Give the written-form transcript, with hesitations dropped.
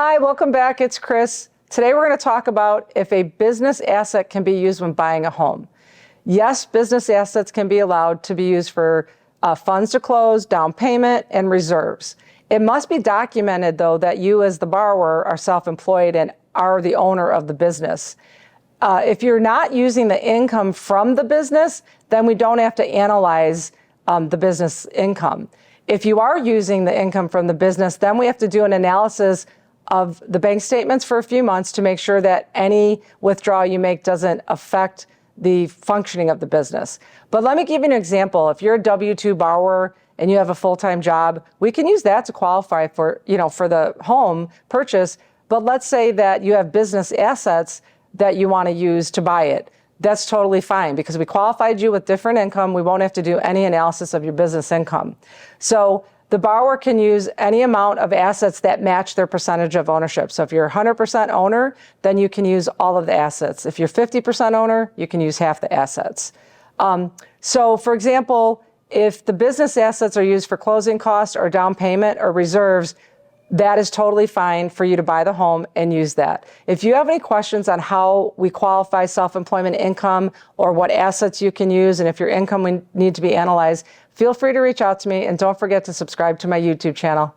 Hi, welcome back. It's Chris. Today we're going to talk about if a business asset can be used when buying a home. Yes, business assets can be allowed to be used for funds to close, down payment, and reserves. It must be documented, though, that you as the borrower are self-employed and are the owner of the business. If you're not using the income from the business, then we don't have to analyze the business income. If you are using the income from the business, then we have to do an analysis of the bank statements for a few months to make sure that any withdrawal you make doesn't affect the functioning of the business. But let me give you an example. If you're a W-2 borrower and you have a full-time job, we can use that to qualify for, for the home purchase. But let's say that you have business assets that you want to use to buy it. That's totally fine because we qualified you with different income. We won't have to do any analysis of your business income. So the borrower can use any amount of assets that match their percentage of ownership. So if you're 100% owner, then you can use all of the assets. If you're 50% owner, you can use half the assets. So for example, if the business assets are used for closing costs or down payment or reserves, that is totally fine for you to buy the home and use that. If you have any questions on how we qualify self-employment income or what assets you can use and if your income need to be analyzed, feel free to reach out to me and don't forget to subscribe to my YouTube channel.